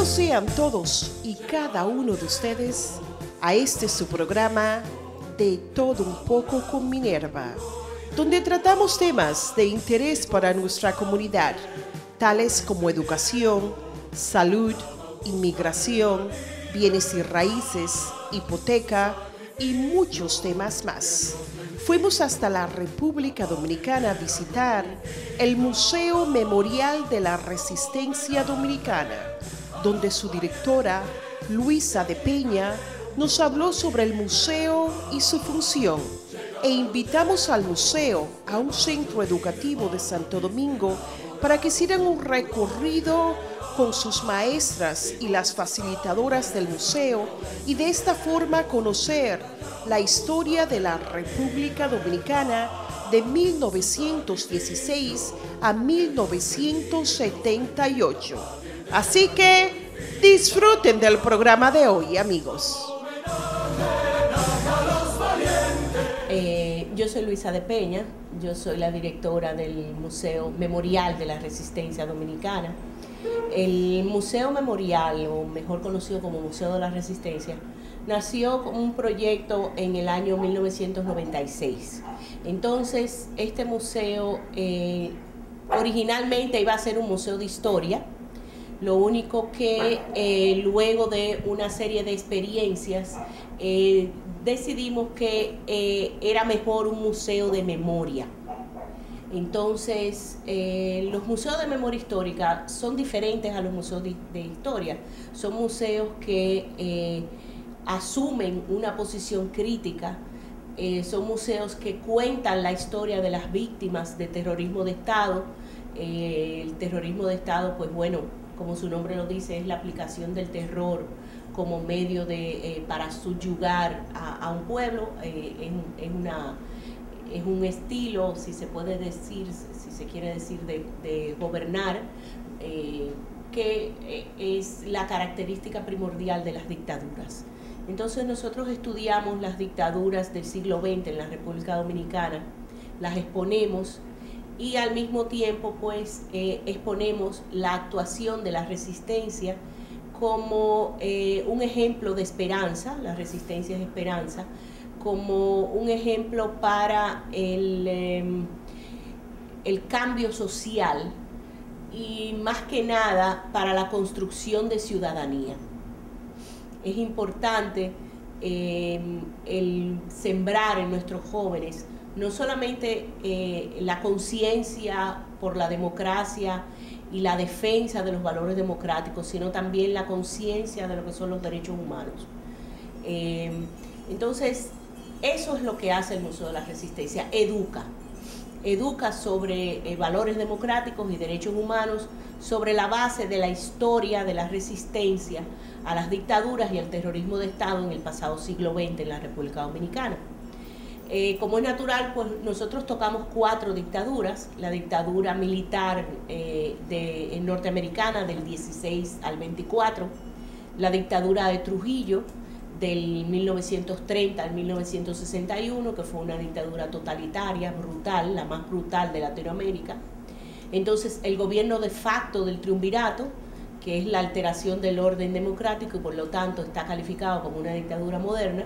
Bienvenidos sean todos y cada uno de ustedes a este su programa De Todo Un Poco con Minerva, donde tratamos temas de interés para nuestra comunidad, tales como educación, salud, inmigración, bienes y raíces, hipoteca y muchos temas más. Fuimos hasta la República Dominicana a visitar el Museo Memorial de la Resistencia Dominicana, donde su directora, Luisa de Peña, nos habló sobre el museo y su función, e invitamos al museo a un centro educativo de Santo Domingo para que hicieran un recorrido con sus maestras y las facilitadoras del museo y de esta forma conocer la historia de la República Dominicana de 1916 a 1978. Así que disfruten del programa de hoy, amigos. Yo soy Luisa de Peña, yo soy la directora del Museo Memorial de la Resistencia Dominicana. El Museo Memorial, o mejor conocido como Museo de la Resistencia, nació como un proyecto en el año 1996. Entonces, este museo originalmente iba a ser un museo de historia. Lo único que luego de una serie de experiencias decidimos que era mejor un museo de memoria. Entonces, los museos de memoria histórica son diferentes a los museos de historia. Son museos que asumen una posición crítica, son museos que cuentan la historia de las víctimas de terrorismo de Estado. El terrorismo de Estado, pues bueno, como su nombre lo dice, es la aplicación del terror como medio para subyugar a un pueblo. Es un estilo, si se puede decir, si se quiere decir, de gobernar, que es la característica primordial de las dictaduras. Entonces nosotros estudiamos las dictaduras del siglo XX en la República Dominicana, las exponemos y al mismo tiempo pues exponemos la actuación de la resistencia como un ejemplo de esperanza. La resistencia es esperanza, como un ejemplo para el cambio social y más que nada para la construcción de ciudadanía. Es importante el sembrar en nuestros jóvenes no solamente la conciencia por la democracia y la defensa de los valores democráticos, sino también la conciencia de lo que son los derechos humanos. Entonces, eso es lo que hace el Museo de la Resistencia: educa sobre valores democráticos y derechos humanos, sobre la base de la historia de la resistencia a las dictaduras y al terrorismo de Estado en el pasado siglo XX en la República Dominicana. Como es natural, pues nosotros tocamos 4 dictaduras: la dictadura militar norteamericana del 16 al 24, la dictadura de Trujillo del 1930 al 1961, que fue una dictadura totalitaria, brutal, la más brutal de Latinoamérica. Entonces, el gobierno de facto del triunvirato, que es la alteración del orden democrático y por lo tanto está calificado como una dictadura moderna.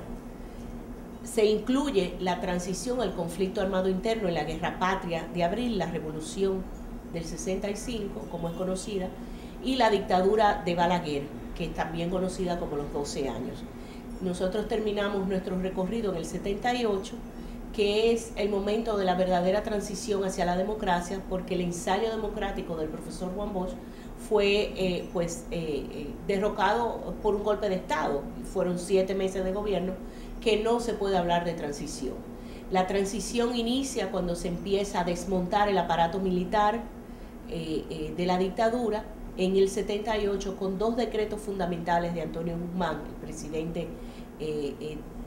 Se incluye la transición al conflicto armado interno en la Guerra Patria de Abril, la Revolución del 65, como es conocida, y la dictadura de Balaguer, que es también conocida como los 12 años. Nosotros terminamos nuestro recorrido en el 78, que es el momento de la verdadera transición hacia la democracia, porque el ensayo democrático del profesor Juan Bosch fue derrocado por un golpe de Estado. Fueron 7 meses de gobierno que no se puede hablar de transición. La transición inicia cuando se empieza a desmontar el aparato militar de la dictadura en el 78, con 2 decretos fundamentales de Antonio Guzmán, el presidente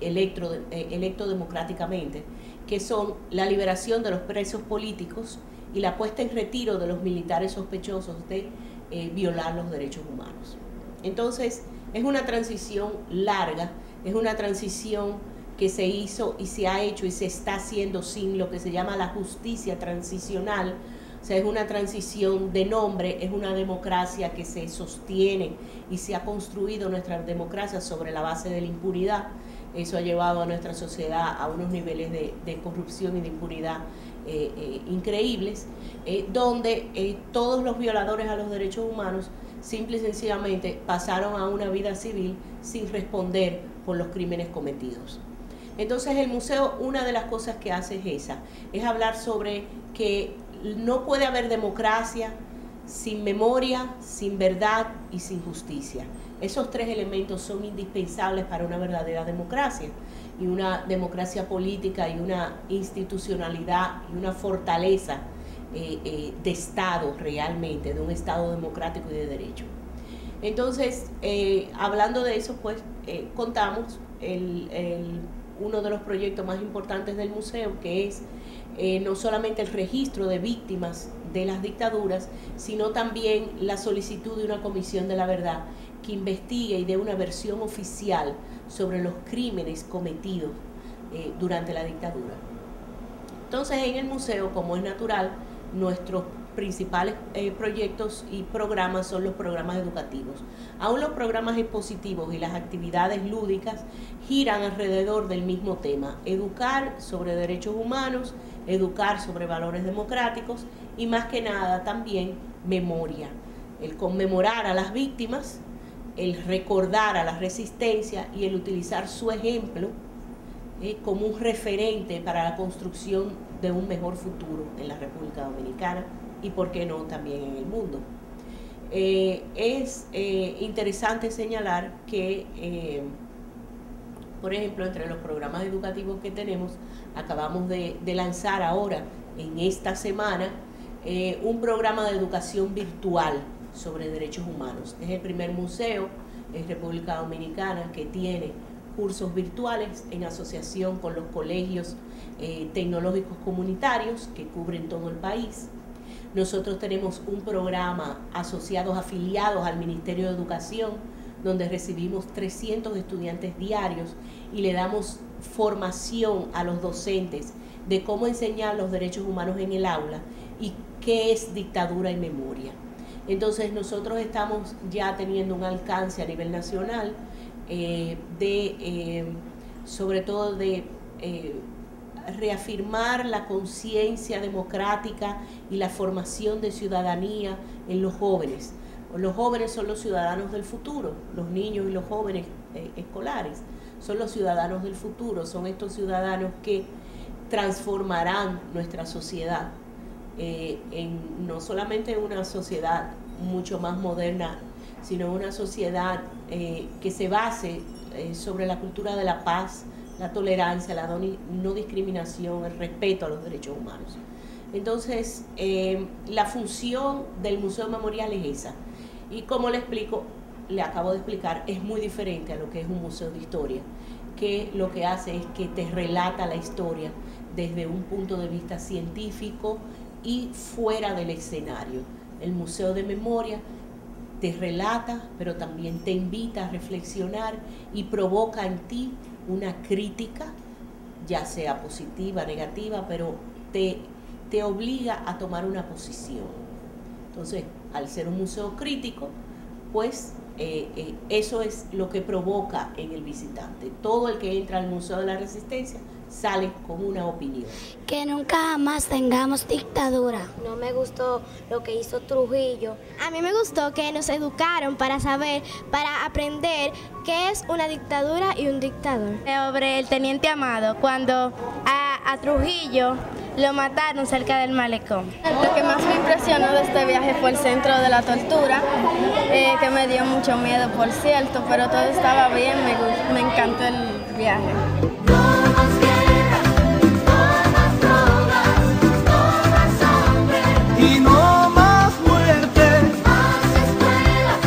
electo democráticamente, que son la liberación de los presos políticos y la puesta en retiro de los militares sospechosos de violar los derechos humanos. Entonces, es una transición larga, es una transición que se hizo y se ha hecho y se está haciendo sin lo que se llama la justicia transicional, O sea, es una transición de nombre, es una democracia que se sostiene y se ha construido nuestra democracia sobre la base de la impunidad. Eso ha llevado a nuestra sociedad a unos niveles de corrupción y de impunidad increíbles, donde todos los violadores a los derechos humanos simple y sencillamente pasaron a una vida civil sin responder por los crímenes cometidos. Entonces el museo, una de las cosas que hace es esa, es hablar sobre que no puede haber democracia sin memoria, sin verdad y sin justicia. Esos tres elementos son indispensables para una verdadera democracia, y una democracia política y una institucionalidad y una fortaleza de Estado realmente, de un Estado democrático y de derecho. Entonces, hablando de eso, pues contamos uno de los proyectos más importantes del museo, que es no solamente el registro de víctimas de las dictaduras, sino también la solicitud de una comisión de la verdad que investigue y dé una versión oficial sobre los crímenes cometidos durante la dictadura. Entonces, en el museo, como es natural, nuestros principales proyectos y programas son los programas educativos. Aún los programas expositivos y las actividades lúdicas giran alrededor del mismo tema: educar sobre derechos humanos, educar sobre valores democráticos y, más que nada, también memoria. El conmemorar a las víctimas, el recordar a la resistencia y el utilizar su ejemplo como un referente para la construcción de un mejor futuro en la República Dominicana y, por qué no, también en el mundo. Es interesante señalar que, por ejemplo, entre los programas educativos que tenemos, acabamos de lanzar ahora, en esta semana, un programa de educación virtual sobre derechos humanos. Es el primer museo en República Dominicana que tiene cursos virtuales en asociación con los colegios tecnológicos comunitarios que cubren todo el país. Nosotros tenemos un programa afiliados al Ministerio de Educación, donde recibimos 300 estudiantes diarios y le damos formación a los docentes de cómo enseñar los derechos humanos en el aula y qué es dictadura y memoria. Entonces nosotros estamos ya teniendo un alcance a nivel nacional sobre todo de reafirmar la conciencia democrática y la formación de ciudadanía en los jóvenes. Los jóvenes son los ciudadanos del futuro, los niños y los jóvenes escolares son los ciudadanos del futuro, son estos ciudadanos que transformarán nuestra sociedad no solamente en una sociedad mucho más moderna, sino una sociedad que se base sobre la cultura de la paz, la tolerancia, la no discriminación, el respeto a los derechos humanos. Entonces, la función del Museo Memorial es esa. Y como le acabo de explicar, es muy diferente a lo que es un museo de historia, que lo que hace es que te relata la historia desde un punto de vista científico y fuera del escenario. El Museo de Memoria te relata, pero también te invita a reflexionar y provoca en ti una crítica, ya sea positiva, negativa, pero te obliga a tomar una posición. Entonces, al ser un museo crítico, pues eso es lo que provoca en el visitante. Todo el que entra al Museo de la Resistencia sale con una opinión. Que nunca jamás tengamos dictadura. No me gustó lo que hizo Trujillo. A mí me gustó que nos educaron para saber, para aprender qué es una dictadura y un dictador. Sobre el teniente Amado, cuando a Trujillo lo mataron cerca del malecón. Lo que más me impresionó de este viaje fue el centro de la tortura, que me dio mucho miedo, por cierto, pero todo estaba bien, me encantó el viaje. Y no más muerte, más escuela,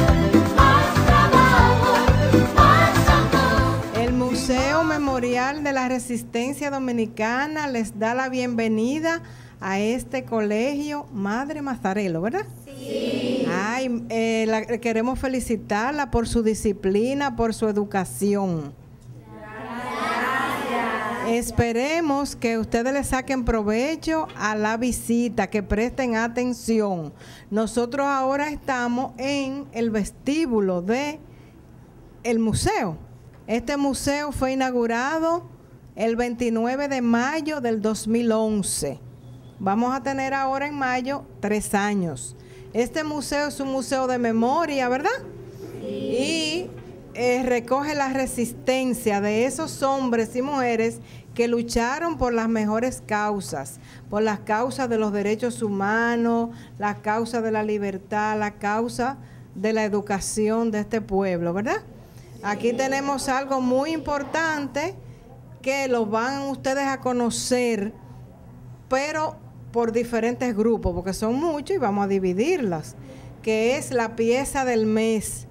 más trabajo, más amor. El Museo Memorial de la Resistencia Dominicana les da la bienvenida a este colegio Madre Mazarelo, ¿verdad? Sí. Ay, queremos felicitarla por su disciplina, por su educación. Gracias. Esperemos que ustedes le saquen provecho a la visita, que presten atención. Nosotros ahora estamos en el vestíbulo de el museo. Este museo fue inaugurado el 29 de mayo del 2011. Vamos a tener ahora en mayo 3 años. Este museo es un museo de memoria, ¿verdad? Sí. Y recoge la resistencia de esos hombres y mujeres que lucharon por las mejores causas, por las causas de los derechos humanos, la causa de la libertad, la causa de la educación de este pueblo, ¿verdad? Aquí tenemos algo muy importante que lo van ustedes a conocer, pero por diferentes grupos, porque son muchos y vamos a dividirlas, que es la pieza del mes,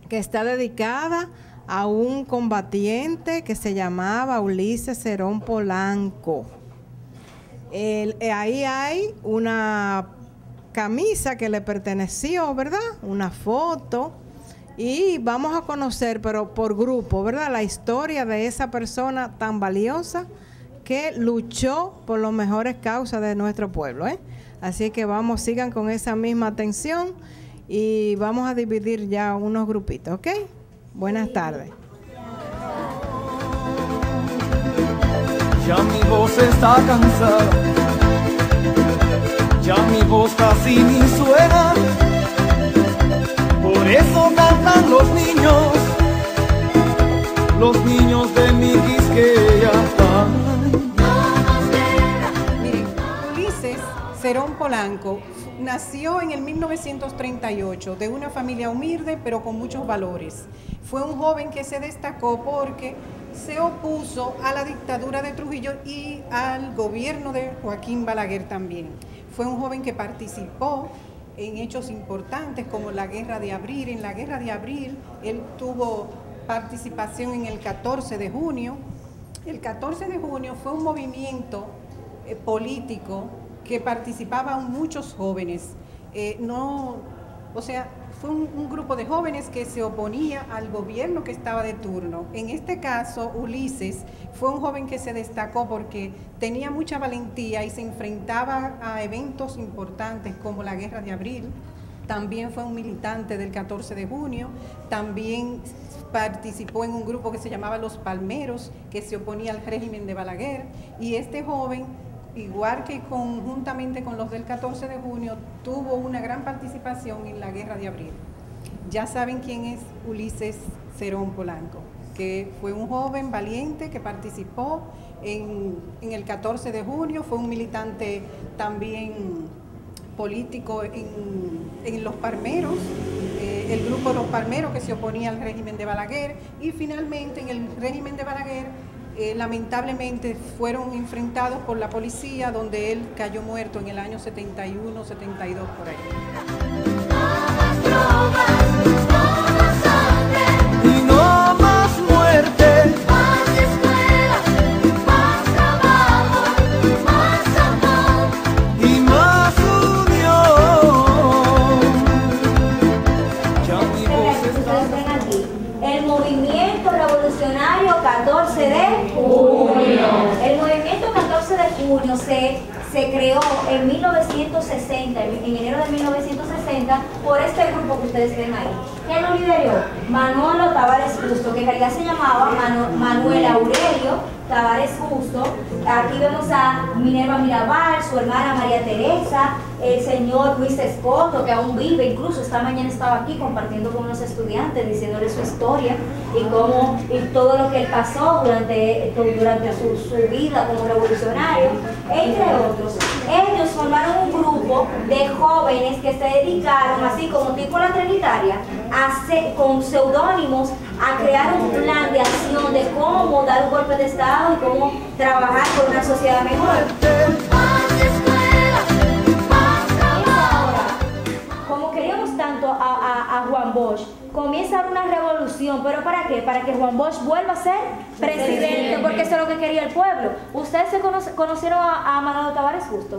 que está dedicada a un combatiente que se llamaba Ulises Cerón Polanco. Ahí hay una camisa que le perteneció, ¿verdad? Una foto. Y vamos a conocer, pero por grupo, ¿verdad?, la historia de esa persona tan valiosa que luchó por las mejores causas de nuestro pueblo, ¿eh? Así que vamos, sigan con esa misma atención y vamos a dividir ya unos grupitos, ¿ok? Buenas tardes. Ya mi voz está cansada, ya mi voz casi ni suena. Por eso cantan los niños de mi Quisqueya. Miren, Ulises Cerón Polanco nació en el 1938 de una familia humilde pero con muchos valores. Fue un joven que se destacó porque se opuso a la dictadura de Trujillo y al gobierno de Joaquín Balaguer también. Fue un joven que participó en hechos importantes como la Guerra de Abril. En la Guerra de Abril él tuvo participación en el 14 de junio. El 14 de junio fue un movimiento político que participaban muchos jóvenes. Fue un grupo de jóvenes que se oponía al gobierno que estaba de turno. En este caso, Ulises fue un joven que se destacó porque tenía mucha valentía y se enfrentaba a eventos importantes como la Guerra de Abril. También fue un militante del 14 de junio. También participó en un grupo que se llamaba Los Palmeros, que se oponía al régimen de Balaguer. Y este joven, igual que conjuntamente con los del 14 de junio, tuvo una gran participación en la Guerra de Abril. Ya saben quién es Ulises Cerón Polanco, que fue un joven valiente que participó en el 14 de junio, fue un militante también político en Los Palmeros, el grupo Los Palmeros que se oponía al régimen de Balaguer, y finalmente en el régimen de Balaguer lamentablemente fueron enfrentados por la policía, donde él cayó muerto en el año 71, 72 por ahí. Y no más muerte, más escuela, más trabajo, más amor y más unión. Ya mi voz está. Ustedes ven aquí, el movimiento revolucionario 14 de junio. El movimiento 14 de junio se creó en 1960, en enero de 1960, por este grupo que ustedes ven ahí. ¿Quién lo lideró? Manolo Tavares Justo, que en realidad se llamaba Manuel Aurelio Tavares Justo. Aquí vemos a Minerva Mirabal, su hermana María Teresa, el señor Luis Escoto, que aún vive, incluso esta mañana estaba aquí compartiendo con unos estudiantes, diciéndoles su historia y todo lo que él pasó durante su vida como revolucionario, entre otros. Ellos formaron un grupo de jóvenes que se dedicaron, así como tipo la Trinitaria, con seudónimos, a crear un plan de acción de cómo dar un golpe de Estado y cómo trabajar por una sociedad mejor. Como queríamos tanto a Juan Bosch, comienza una revolución, ¿pero para qué? Para que Juan Bosch vuelva a ser presidente, porque eso es lo que quería el pueblo. ¿Ustedes conocieron a Manolo Tavares Justo?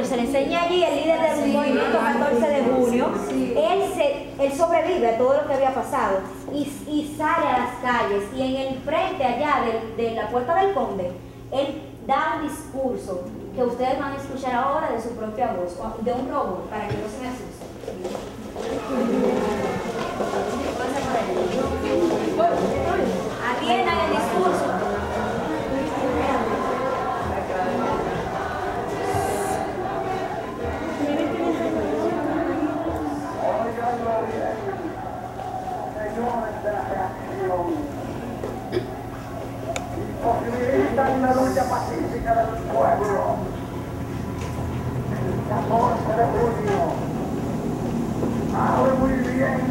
Se le enseña allí el líder del movimiento 14 de junio. Él sobrevive a todo lo que había pasado y sale a las calles y en el frente allá de la Puerta del Conde, él da un discurso que ustedes van a escuchar ahora de su propia voz, de un robot, para que no se me asusten. Atiendan el discurso. Señores de la reacción, imposibilitan la lucha pacífica del pueblo. El 14 de junio, sabe muy bien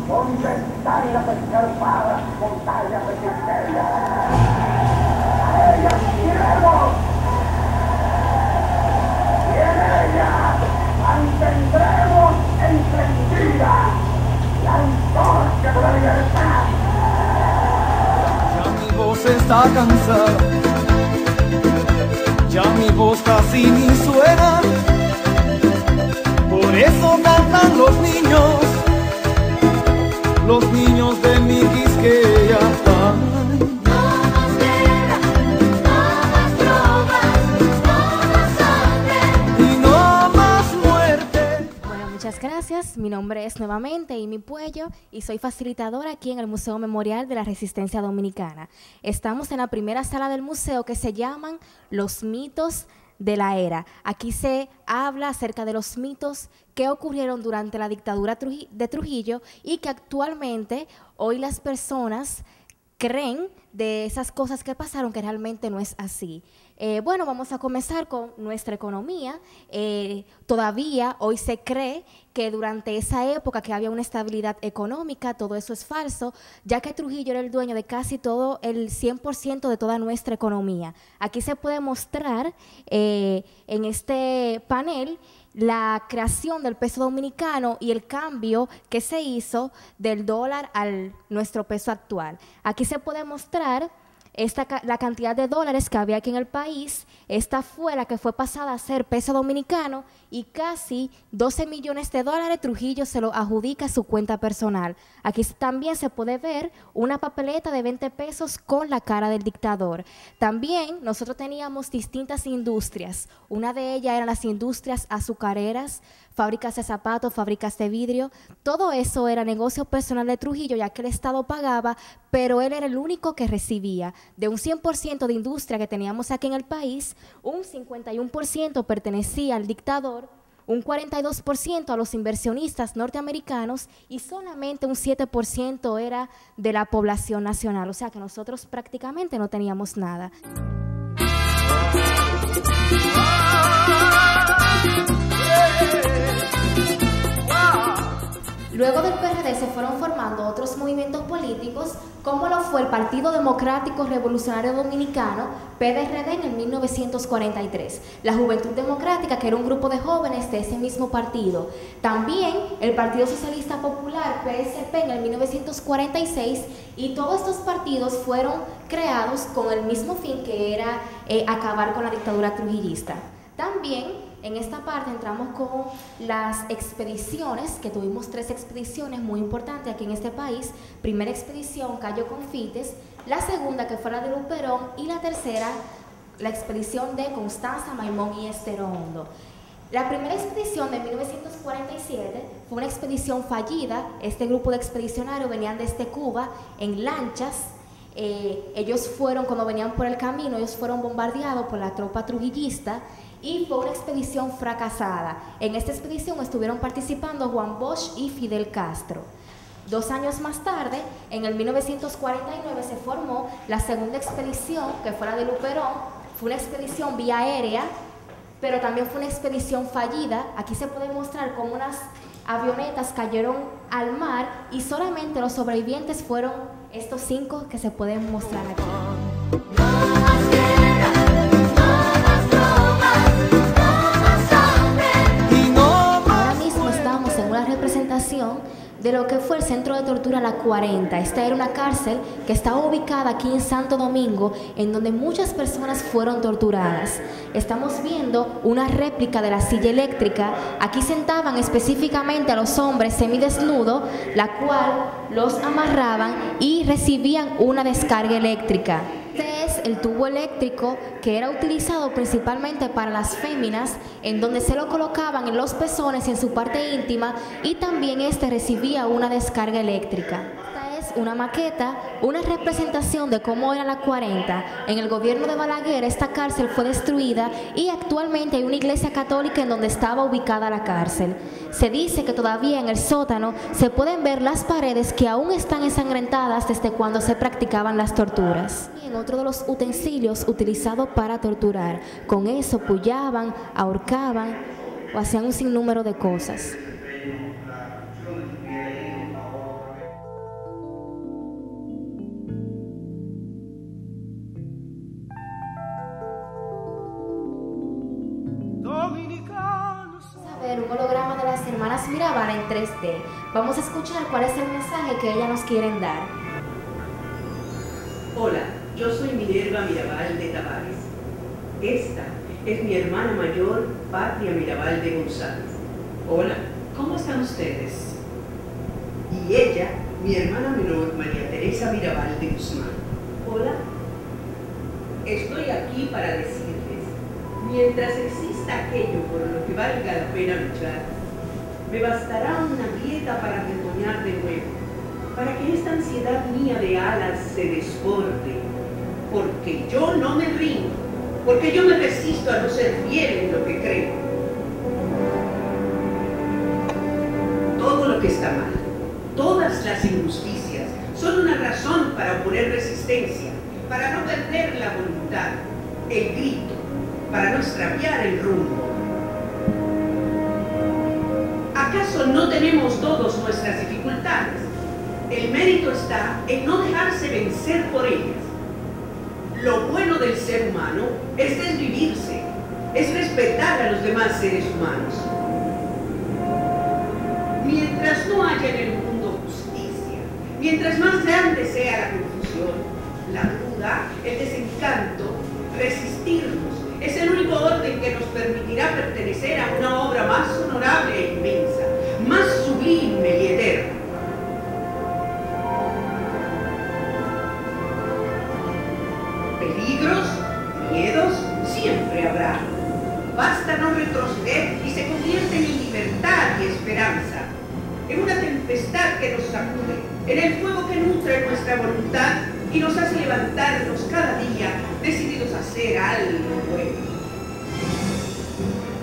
dónde están las escarpadas montañas de Quintella. A ellas iremos, y en ellas mantendremos encendida la antorcha de la libertad. Ya mi voz está cansada, ya mi voz casi ni suena. Por eso cantan los niños de mi Quisqueya. Muchas gracias, mi nombre es nuevamente Amy Puello y soy facilitadora aquí en el Museo Memorial de la Resistencia Dominicana. Estamos en la primera sala del museo que se llaman Los mitos de la era. Aquí se habla acerca de los mitos que ocurrieron durante la dictadura de Trujillo y que actualmente hoy las personas creen de esas cosas que pasaron que realmente no es así. Bueno, vamos a comenzar con nuestra economía. Todavía hoy se cree que durante esa época que había una estabilidad económica, todo eso es falso, ya que Trujillo era el dueño de casi todo, el 100% de toda nuestra economía. Aquí se puede mostrar en este panel la creación del peso dominicano y el cambio que se hizo del dólar al nuestro peso actual. Aquí se puede mostrar la cantidad de dólares que había aquí en el país. Esta fue la que fue pasada a ser peso dominicano y casi 12 millones de dólares Trujillo se lo adjudica a su cuenta personal. Aquí también se puede ver una papeleta de 20 pesos con la cara del dictador. También nosotros teníamos distintas industrias. Una de ellas eran las industrias azucareras, fábricas de zapatos, fábricas de vidrio. Todo eso era negocio personal de Trujillo, ya que el Estado pagaba, pero él era el único que recibía. De un 100% de industria que teníamos aquí en el país, un 51% pertenecía al dictador, un 42% a los inversionistas norteamericanos y solamente un 7% era de la población nacional. O sea que nosotros prácticamente no teníamos nada. Luego del PRD se fueron formando otros movimientos políticos, como lo fue el Partido Democrático Revolucionario Dominicano, PDRD, en el 1943. La Juventud Democrática, que era un grupo de jóvenes de ese mismo partido. También el Partido Socialista Popular, PSP, en el 1946. Y todos estos partidos fueron creados con el mismo fin, que era acabar con la dictadura trujillista. También en esta parte entramos con las expediciones, que tuvimos 3 expediciones muy importantes aquí en este país. Primera expedición, Cayo Confites, la segunda, que fue la de Luperón, y la tercera, la expedición de Constanza, Maimón y Estero Hondo. La primera expedición de 1947 fue una expedición fallida. Este grupo de expedicionarios venían desde Cuba en lanchas. Ellos fueron, cuando venían por el camino, ellos fueron bombardeados por la tropa trujillista y fue una expedición fracasada. En esta expedición estuvieron participando Juan Bosch y Fidel Castro. 2 años más tarde, en el 1949, se formó la segunda expedición, que fue la de Luperón. Fue una expedición vía aérea, pero también fue una expedición fallida. Aquí se puede mostrar cómo unas avionetas cayeron al mar y solamente los sobrevivientes fueron estos 5 que se pueden mostrar aquí. Ahora mismo estamos en una representación de lo que fue el centro de tortura La 40. Esta era una cárcel que estaba ubicada aquí en Santo Domingo, en donde muchas personas fueron torturadas. Estamos viendo una réplica de la silla eléctrica. Aquí sentaban específicamente a los hombres semidesnudos, la cual los amarraban y recibían una descarga eléctrica. Este es el tubo eléctrico que era utilizado principalmente para las féminas, en donde se lo colocaban en los pezones y en su parte íntima, y también este recibía una descarga eléctrica. Esta es una maqueta, una representación de cómo era La 40. En el gobierno de Balaguer esta cárcel fue destruida y actualmente hay una iglesia católica en donde estaba ubicada la cárcel. Se dice que todavía en el sótano se pueden ver las paredes que aún están ensangrentadas desde cuando se practicaban las torturas. Y en otro de los utensilios utilizados para torturar, con eso pullaban, ahorcaban o hacían un sinnúmero de cosas. Un holograma de las hermanas Mirabal en 3D. Vamos a escuchar cuál es el mensaje que ellas nos quieren dar. Hola, yo soy Minerva Mirabal de Tavares. Esta es mi hermana mayor, Patria Mirabal de González. Hola, ¿cómo están ustedes? Y ella, mi hermana menor, María Teresa Mirabal de Guzmán. Hola, estoy aquí para decirles, mientras exista aquello por lo que valga la pena luchar, me bastará una grieta para retoñar de nuevo, para que esta ansiedad mía de alas se desborde, porque yo no me rindo, porque yo me resisto a no ser fiel en lo que creo. Todo lo que está mal, todas las injusticias, son una razón para oponer resistencia, para no perder la voluntad, el grito, para no extraviar el rumbo. ¿Acaso no tenemos todos nuestras dificultades? El mérito está en no dejarse vencer por ellas. Lo bueno del ser humano es desvivirse, es respetar a los demás seres humanos. Mientras no haya en el mundo justicia, mientras más grande sea la confusión, la duda, el desencanto, resistirnos es el único orden que nos permitirá pertenecer a una obra más honorable e inmensa, más sublime y eterna. Peligros, miedos, siempre habrá. Basta no retroceder y se convierten en libertad y esperanza, en una tempestad que nos sacude, en el fuego que nutre nuestra voluntad y nos hace levantarnos cada día decididos a hacer algo bueno.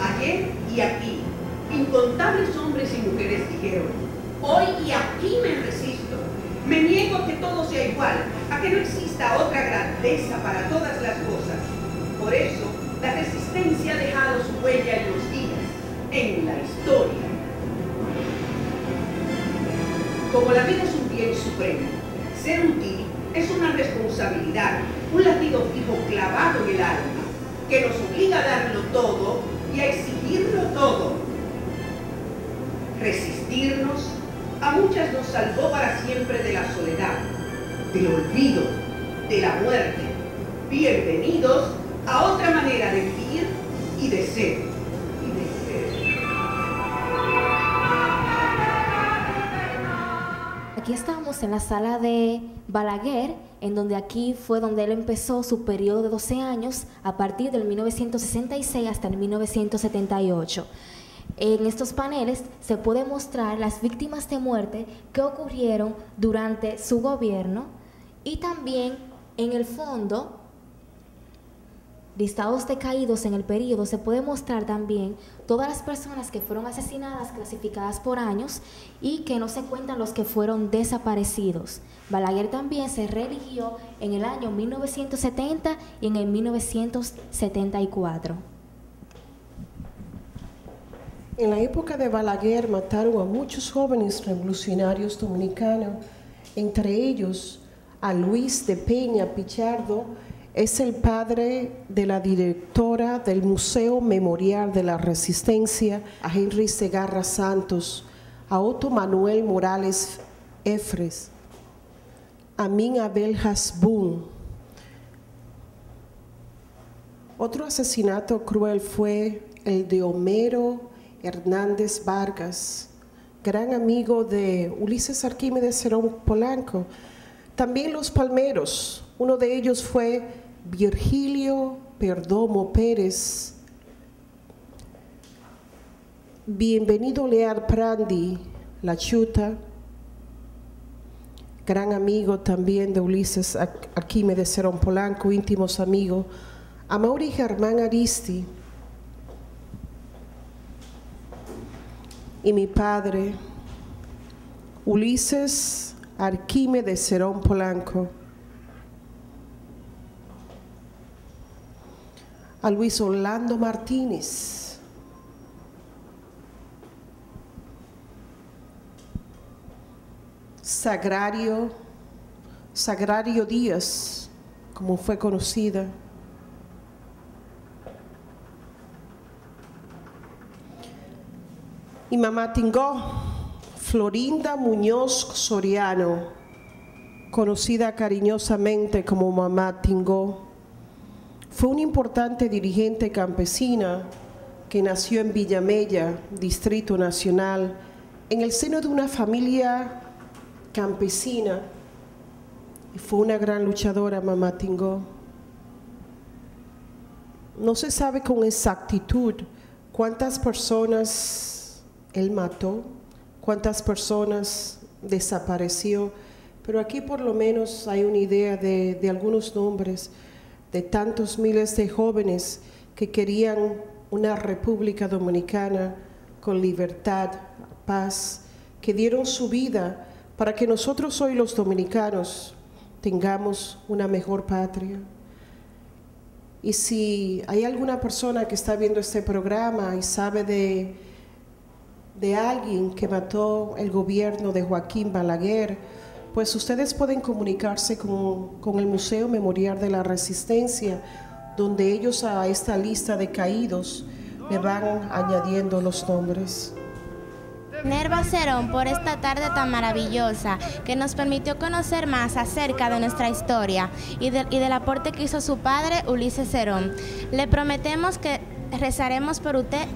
Ayer y aquí, incontables hombres y mujeres dijeron, hoy y aquí me resisto, me niego a que todo sea igual, a que no exista otra grandeza para todas las cosas. Por eso, la resistencia ha dejado su huella en los días, en la historia. Como la vida es un bien supremo, ser útil es una responsabilidad, un latido fijo clavado en el alma, que nos obliga a darlo todo y a exigirlo todo. Resistirnos a muchas nos salvó para siempre de la soledad, del olvido, de la muerte. Bienvenidos a otra manera de vivir y de ser. Aquí estamos en la sala de Balaguer, en donde aquí fue donde él empezó su periodo de 12 años a partir del 1966 hasta el 1978. En estos paneles se puede mostrar las víctimas de muerte que ocurrieron durante su gobierno y también en el fondo listados de caídos en el periodo se puede mostrar también todas las personas que fueron asesinadas clasificadas por años y que no se cuentan los que fueron desaparecidos. Balaguer también se reeligió en el año 1970 y en el 1974. En la época de Balaguer mataron a muchos jóvenes revolucionarios dominicanos, entre ellos a Luis de Peña Pichardo. Es el padre de la directora del Museo Memorial de la Resistencia, a Henry Segarra Santos, a Otto Manuel Morales Efres, Amin Abel Hasbun. Otro asesinato cruel fue el de Homero Hernández Vargas, gran amigo de Ulises Arquímedes Cerón Polanco. También los palmeros, uno de ellos fue Virgilio Perdomo Pérez. Bienvenido Leal Prandi, La Chuta, gran amigo también de Ulises Arquímedes Cerón Polanco, íntimos amigos. Amaury Germán Aristi y mi padre, Ulises Arquímedes Cerón Polanco. A Luis Orlando Martínez. Sagrario Díaz, como fue conocida. Y mamá Tingó, Florinda Muñoz Soriano, conocida cariñosamente como mamá Tingó. Fue una importante dirigente campesina que nació en Villamella, Distrito Nacional, en el seno de una familia campesina. Y fue una gran luchadora, mamá Tingó. No se sabe con exactitud cuántas personas él mató, cuántas personas desapareció, pero aquí por lo menos hay una idea de algunos nombres de tantos miles de jóvenes que querían una República Dominicana con libertad, paz, que dieron su vida para que nosotros hoy los dominicanos tengamos una mejor patria. Y si hay alguna persona que está viendo este programa y sabe de alguien que mató el gobierno de Joaquín Balaguer, pues ustedes pueden comunicarse con el Museo Memorial de la Resistencia, donde ellos a esta lista de caídos le van añadiendo los nombres. Nerva Cerón, por esta tarde tan maravillosa que nos permitió conocer más acerca de nuestra historia y del aporte que hizo su padre Ulises Cerón. Le prometemos que rezaremos por usted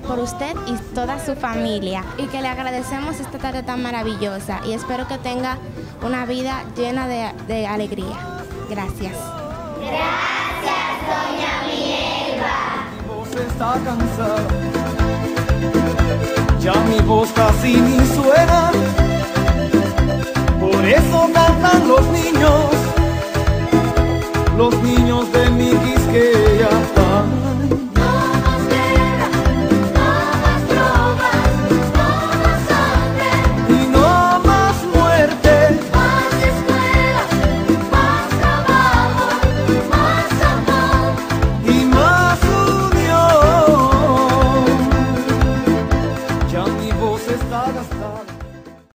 y toda su familia, y que le agradecemos esta tarde tan maravillosa y espero que tenga una vida llena de alegría. Gracias. Gracias, doña Minerva. Mi voz está cansada, ya mi voz casi ni suena, por eso cantan los niños de mi Quisqueya. Está gastada.